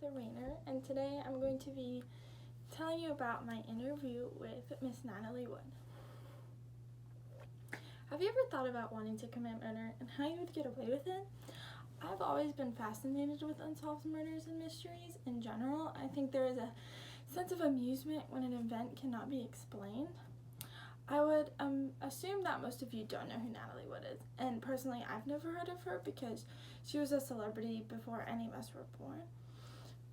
Samantha Rayner, and today I'm going to be telling you about my interview with Miss Natalie Wood. Have you ever thought about wanting to commit murder and how you would get away with it? I've always been fascinated with unsolved murders and mysteries in general. I think there is a sense of amusement when an event cannot be explained. I would assume that most of you don't know who Natalie Wood is, and personally I've never heard of her because she was a celebrity before any of us were born.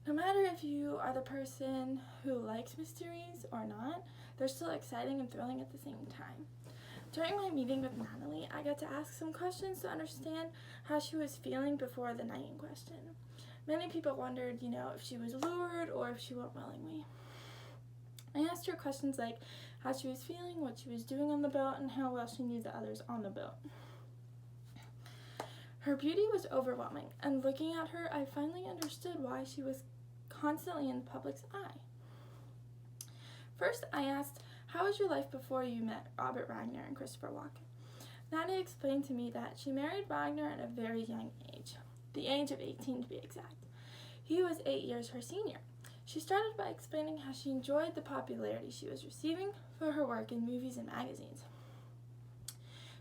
No matter if you are the person who likes mysteries or not, they're still exciting and thrilling at the same time. During my meeting with Natalie, I got to ask some questions to understand how she was feeling before the night in question. Many people wondered, if she was lured or if she went willingly. I asked her questions like how she was feeling, what she was doing on the boat, and how well she knew the others on the boat. Her beauty was overwhelming, and looking at her, I finally understood why she was constantly in the public's eye. First, I asked, how was your life before you met Robert Wagner and Christopher Walken? Natalie explained to me that she married Wagner at a very young age, the age of 18 to be exact. He was 8 years her senior. She started by explaining how she enjoyed the popularity she was receiving for her work in movies and magazines.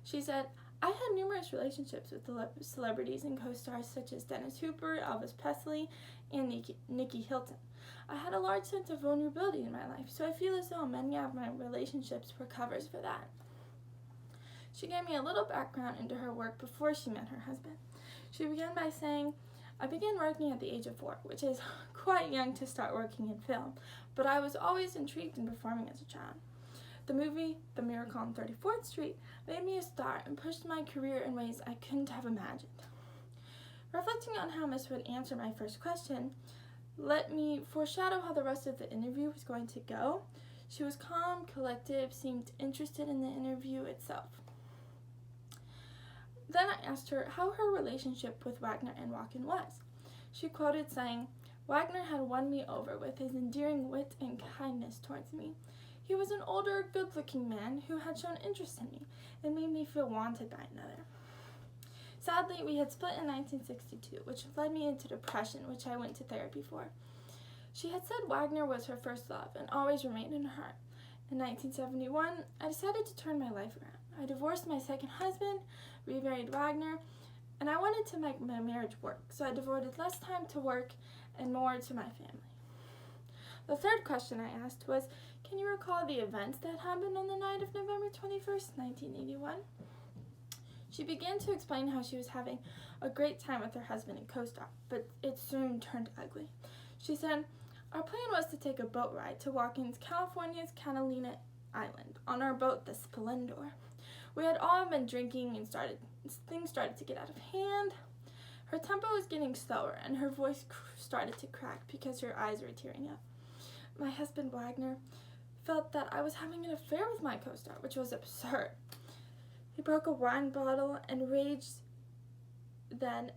She said, I had numerous relationships with celebrities and co-stars such as Dennis Hooper, Elvis Presley, and Nikki Hilton. I had a large sense of vulnerability in my life, so I feel as though many of my relationships were covers for that. She gave me a little background into her work before she met her husband. She began by saying, I began working at the age of 4, which is quite young to start working in film, but I was always intrigued in performing as a child. The movie, The Miracle on 34th Street, made me a star and pushed my career in ways I couldn't have imagined. Reflecting on how Miss Wood answered my first question, let me foreshadow how the rest of the interview was going to go. She was calm, collective, seemed interested in the interview itself. Then I asked her how her relationship with Wagner and Walken was. She quoted saying, Wagner had won me over with his endearing wit and kindness towards me. He was an older, good-looking man who had shown interest in me and made me feel wanted by another. Sadly, we had split in 1962, which led me into depression, which I went to therapy for. She had said Wagner was her first love and always remained in her heart. In 1971, I decided to turn my life around. I divorced my second husband, remarried Wagner, and I wanted to make my marriage work, so I devoted less time to work and more to my family. The third question I asked was, can you recall the events that happened on the night of November 21st, 1981? She began to explain how she was having a great time with her husband and co-star, but it soon turned ugly. She said, our plan was to take a boat ride to Walken's California's Catalina Island on our boat, the Splendor. We had all been drinking and things started to get out of hand. Her tempo was getting slower and her voice started to crack because her eyes were tearing up. My husband Wagner felt that I was having an affair with my co-star, which was absurd. He broke a wine bottle and raged then,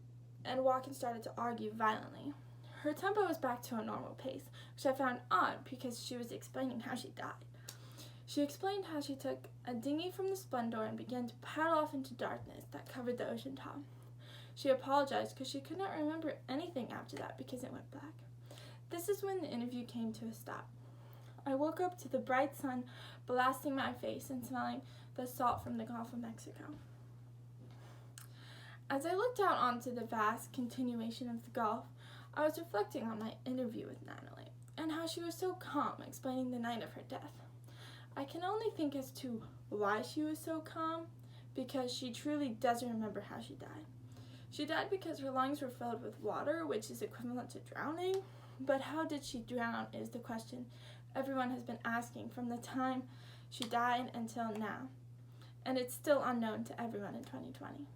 and Walken started to argue violently. Her tempo was back to a normal pace, which I found odd because she was explaining how she died. She explained how she took a dinghy from the Splendor and began to paddle off into darkness that covered the ocean top. She apologized because she could not remember anything after that because it went black. This is when the interview came to a stop. I woke up to the bright sun blasting my face and smelling the salt from the Gulf of Mexico. As I looked out onto the vast continuation of the Gulf, I was reflecting on my interview with Natalie and how she was so calm explaining the night of her death. I can only think as to why she was so calm, because she truly doesn't remember how she died. She died because her lungs were filled with water, which is equivalent to drowning, but how did she drown is the question everyone has been asking from the time she died until now, and it's still unknown to everyone in 2020.